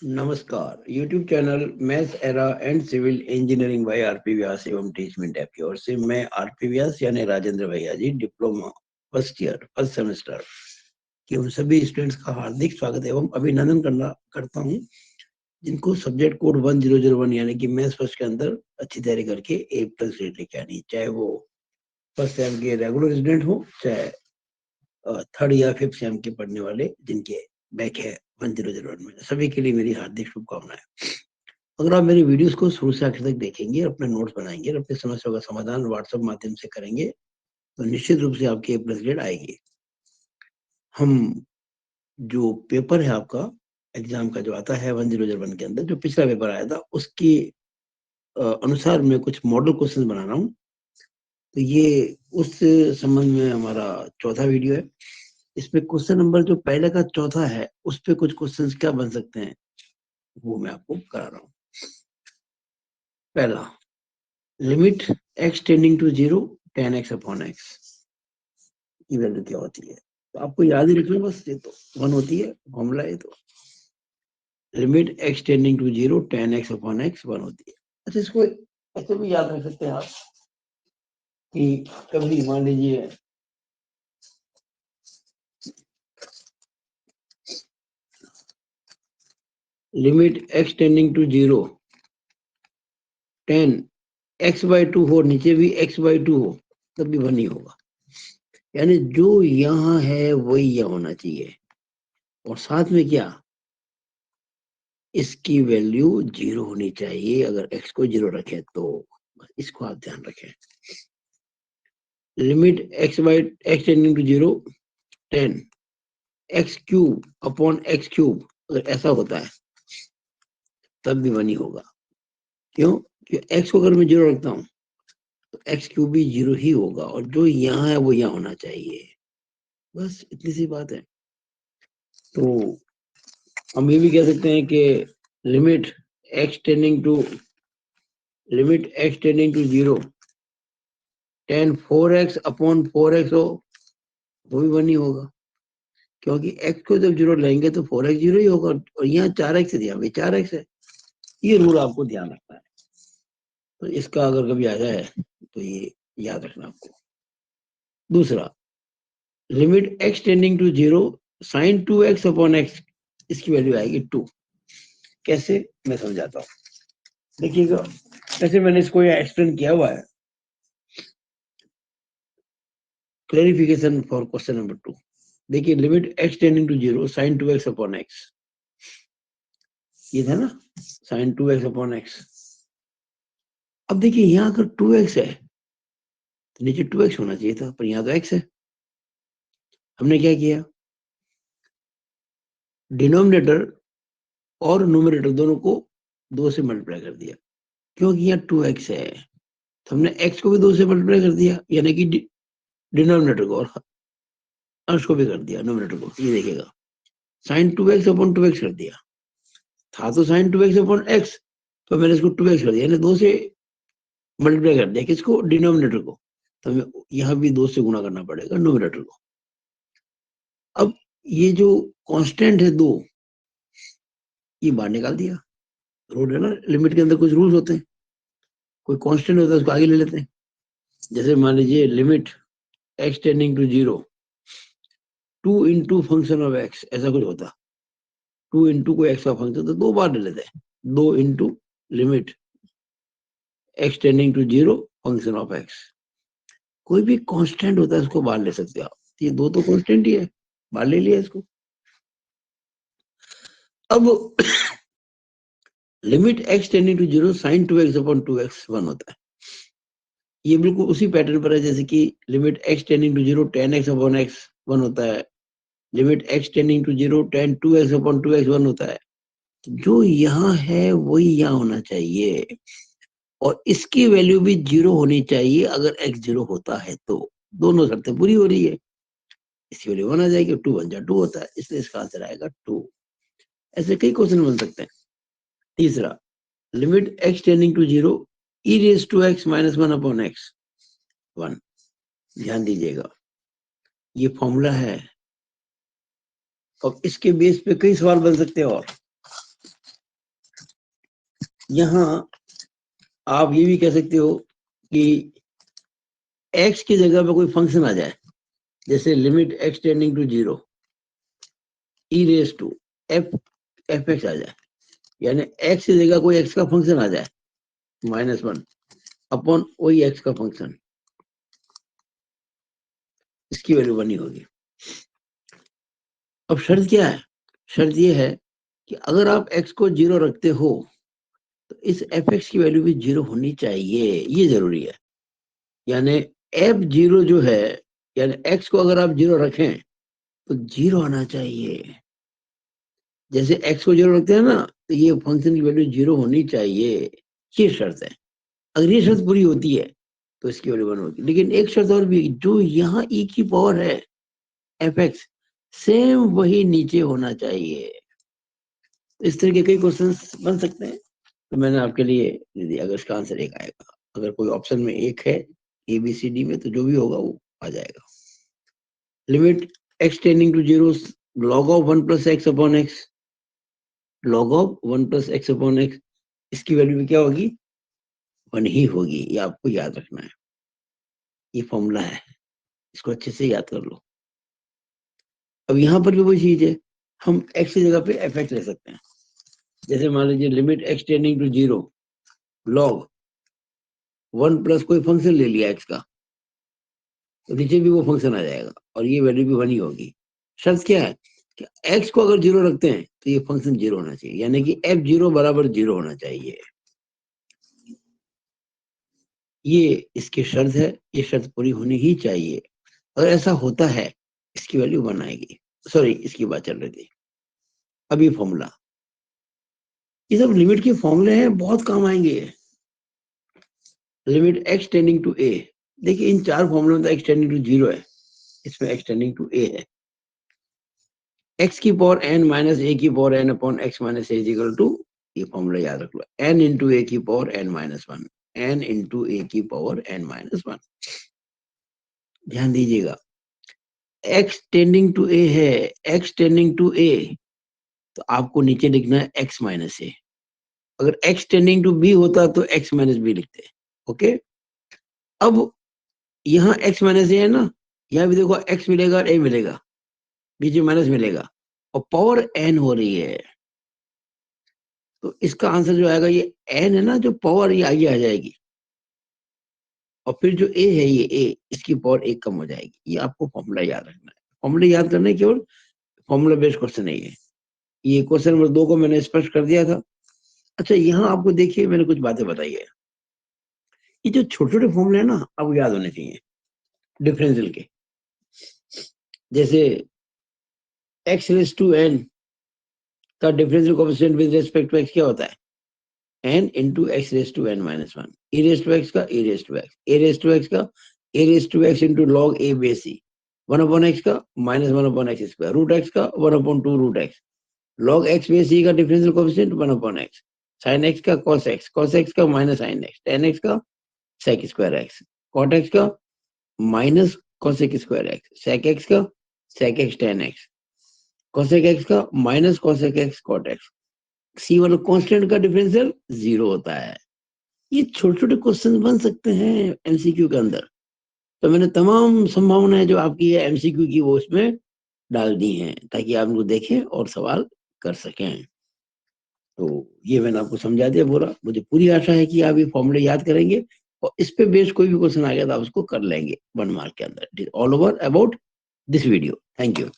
नमस्कार। YouTube channel maths era and civil engineering by R P Vyas Teachment app की ओर से मैं आरपी व्यास यानी राजेंद्र भैया G diploma first year first semester के उन सभी स्टूडेंट्स का हार्दिक स्वागत एवं अभिनंदन करता हूं जिनको सब्जेक्ट कोड 1001 यानी कि मैथ्स फर्स्ट के अंदर अच्छी तैयारी करके A+ ग्रेड लेके आनी, चाहे वो फर्स्ट सेम के रेगुलर स्टूडेंट हो, चाहे थर्ड या फिफ्थ सेम के पढ़ने वाले जिनके बैक है 1001 में, सभी के लिए मेरी हार्दिक शुभकामनाएं। अगर आप मेरी वीडियोस को शुरू से आखिर तक देखेंगे, अपने नोट्स बनाएंगे और अपनी समस्याओं का समाधान व्हाट्सएप माध्यम से करेंगे तो निश्चित रूप से आपके A+ ग्रेड आएगी। हम जो पेपर है आपका एग्जाम का जो आता है 1001 के अंदर, जो पिछला पेपर आया था उसके अनुसार मैं कुछ मॉडल क्वेश्चन बना रहा हूँ। तो ये उस संबंध में हमारा चौथा वीडियो है। इसमें क्वेश्चन नंबर जो पहले का चौथा है उस पे कुछ क्वेश्चंस क्या बन सकते हैं वो मैं आपको करा रहा हूँ। पहला, limit x tending to 0 tan x upon x की वैल्यू क्या होती है, तो आपको याद ही रखना, बस ये तो 1 होती है, फॉर्मूला है। तो limit x tending to 0 tan x upon x 1 होती है। अच्छा, इसको ऐसे भी याद रख सकते हैं आप कि कभी मान लीजिए limit x tending to 0 tan x/2 हो, नीचे भी x/2 हो, तब भी 1 ही होगा। यानी जो यहाँ है वही यहाँ होना चाहिए, और साथ में क्या, इसकी वैल्यू 0 होनी चाहिए। अगर x को 0 रखें तो इसको आप ध्यान रखें। Limit x tending to 0 tan x³ upon x³ अगर ऐसा होता है तब भी 1 ही होगा। क्यों? x को अगर मैं 0 रखता हूं तो x³ भी 0 ही होगा, और जो यहाँ है वो यहाँ होना चाहिए। बस इतनी सी बात है। तो हम ये भी कह सकते हैं कि limit x tending to 0 tan 4x upon 4x हो, वो भी 1 ही होगा, क्योंकि x को जब 0 लेंगे तो 4x 0 ही होगा, और यहाँ 4x है, यहाँ भी 4x है। ये रूल आपको ध्यान रखना है। तो इसका अगर कभी आ जाए तो ये याद रखना आपको। दूसरा, limit x tending to 0 sin 2x upon x, इसकी वैल्यू आएगी 2। कैसे, मैं समझाता हूँ, देखिएगा। ऐसे मैंने इसको एक्सप्लेन किया हुआ है, क्लैरिफिकेशन फॉर क्वेश्चन नंबर 2। देखिए, limit x tending to 0 sin 2x upon x, ये था ना, sin 2x अपॉन x। अब देखिए, यहाँ अगर 2x है तो नीचे 2x होना चाहिए था, पर यहाँ तो x है। हमने क्या किया, डिनोमिनेटर और न्यूमरेटर दोनों को 2 से मल्टीप्लाई कर दिया, क्योंकि यहाँ 2x है तो हमने x को भी 2 से मल्टीप्लाई कर दिया, यानी कि डिनोमिनेटर को, और अंश को भी कर दिया न्यूमरेटर को। ये देखिएगा, sin 2x अपॉन 2x कर दिया था, तो sin 2x अपॉन x, तो मैंने इसको 2x कर दिया, यानी 2 से मल्टीप्लाई कर दिया किसको, डिनोमिनेटर को। तो हमें यहाँ भी 2 से गुणा करना पड़ेगा न्यूमरेटर को। अब ये जो कांस्टेंट है 2, ये बाहर निकाल दिया। रूल है ना, लिमिट के अंदर कुछ रूल्स होते हैं, कोई कांस्टेंट होता है उसको आगे ले लेते हैं। जैसे मान लीजिए limit x tending to 0 2 into function of x, ऐसा कुछ होता। 2 इंटू कोई x का फंक्शन तो 2 बार ले लेते हैं, 2 into limit x tending to 0 function of x। कोई भी कांस्टेंट होता है उसको बाहर ले सकते हो आप, ये 2 तो कांस्टेंट ही है, बाहर ले लिया इसको। अब limit x tending to 0 sin 2x upon 2x 1 होता है। ये बिल्कुल उसी पैटर्न पर है जैसे कि limit x tending to 0 tan x upon x 1 होता है, limit x tending to 0 tan 2x upon 2x 1 होता है। जो यहाँ है वही यहाँ होना चाहिए, और इसकी वैल्यू भी 0 होनी चाहिए अगर x 0 होता है तो। दोनों शर्तें पूरी हो रही है, इसकी वैल्यू 1 आ जाएगी, 2 1 जा 2 होता है, इसलिए इसका आंसर आएगा 2। ऐसे कई क्वेश्चन बन सकते हैं। तीसरा, limit x tending to 0 e raise to x minus 1 upon x 1। ध्यान दीजिएगा, ये फॉर्मूला है, और इसके बेस पे कई सवाल बन सकते हैं। और यहाँ आप ये भी कह सकते हो कि x की जगह पे कोई फंक्शन आ जाए, जैसे limit x tending to 0 e raise to f x आ जाए, यानी x की जगह कोई x का फंक्शन आ जाए -1 अपॉन वही x का फंक्शन, इसकी वैल्यू 1 ही होगी। अब शर्त क्या है? शर्त ये है कि अगर आप x को 0 रखते हो तो इस एफ एक्स की वैल्यू भी 0 होनी चाहिए, ये जरूरी है। यानी f0 जो है, यानी x को अगर आप 0 रखें तो 0 आना चाहिए। जैसे x को 0 रखते हैं ना, तो ये फंक्शन की वैल्यू 0 होनी चाहिए, ये शर्त है। अगर ये शर्त पूरी होती है तो इसकी वैल्यू 1 होगी। लेकिन एक शर्त और भी, जो यहाँ e की पावर है एफ एक्स, सेम वही नीचे होना चाहिए। इस तरह के कई क्वेश्चंस बन सकते हैं, तो मैंने आपके लिए दे दिया। अगर इसका आंसर एक आएगा, अगर कोई ऑप्शन में एक है ए बी सी डी में, तो जो भी होगा वो आ जाएगा। Limit x tending to 0 log of 1 plus x upon x, log of 1 plus x upon x, इसकी वैल्यू में क्या होगी? 1 ही होगी। ये आपको याद रखना है, ये फॉर्मूला है, इसको अच्छे से याद कर लो। अब यहाँ पर भी वही चीज है, हम x की जगह पे एफ एक्स ले सकते हैं। जैसे मान लीजिए limit x tending to 0 log 1 plus कोई फंक्शन ले लिया x का, तो नीचे भी वो फंक्शन आ जाएगा और ये वैल्यू भी 1 ही होगी। शर्त क्या है कि x को अगर 0 रखते हैं तो ये फंक्शन 0 होना चाहिए, यानी कि f0 बराबर 0 होना चाहिए। ये इसकी शर्त है, ये शर्त पूरी होनी ही चाहिए। अगर ऐसा होता है, इसकी वैल्यू 1 आएगी। सॉरी, इसकी बात चल रही थी। अब ये फॉर्मूला, ये सब लिमिट के फॉर्मूले हैं, बहुत काम आएंगे। Limit x tending to a, देखिए इन चार फॉर्मूलों में तो x टेंडिंग टू 0 है, इसमें x टेंडिंग टू a है। x की पावर n माइनस a की power n upon x minus a is equal to, ये फॉर्मूला याद रख लो, n इंटू a की power n minus 1, n into a की पावर n माइनस 1। ध्यान दीजिएगा, x टेंडिंग टू a है, x टेंडिंग टू a, तो आपको नीचे लिखना है x माइनस a। अगर x टेंडिंग टू b होता तो x माइनस b लिखते। ओके, अब यहाँ x माइनस a है ना, यहाँ भी देखो x मिलेगा और a मिलेगा, बीच में माइनस मिलेगा और पावर n हो रही है, तो इसका आंसर जो आएगा ये n है ना, जो पावर ये आगे आ जाएगी, और फिर जो a है ये a, इसकी पावर 1 कम हो जाएगी। ये आपको फॉर्मूला याद रखना है। फॉर्मूला याद करना है, केवल फॉर्मूला बेस्ड क्वेश्चन है ये। ये क्वेश्चन नंबर 2 को मैंने स्पष्ट कर दिया था। अच्छा, यहाँ आपको देखिए मैंने कुछ बातें बताई है। ये जो छोटे छोटे फॉर्मूले हैं ना, आपको याद होने चाहिए डिफरेंशियल के। जैसे x रेज टू n का differential coefficient with respect to x क्या होता है? n into x raise to n minus 1, e raise to x का e raise to x, a raise to x का a raise to x into log a base c, 1 upon x का minus 1 upon x square, root x का 1 upon 2 root x, log x base c का differential coefficient 1 upon x, sine x का cos x का minus sine x, tan x का sec square x, cot x का minus cosec square x, sec x का sec x tan x, cosec x का minus cosec x cot x, सी वाला constant का differential 0 होता है। ये छोटे छोटे क्वेश्चन बन सकते हैं एमसीक्यू के अंदर। तो मैंने तमाम संभावनाएं जो आपकी है एमसीक्यू की, वो उसमें डाल दी हैं, ताकि आप उनको देखें और सवाल कर सकें। तो ये मैंने आपको समझा दिया पूरा। मुझे पूरी आशा है कि आप ये फॉर्मूले याद करेंगे और इस पे बेस्ड कोई भी क्वेश्चन आ गया तो आप उसको कर लेंगे 1 मार्क के अंदर। All over about this video. Thank you.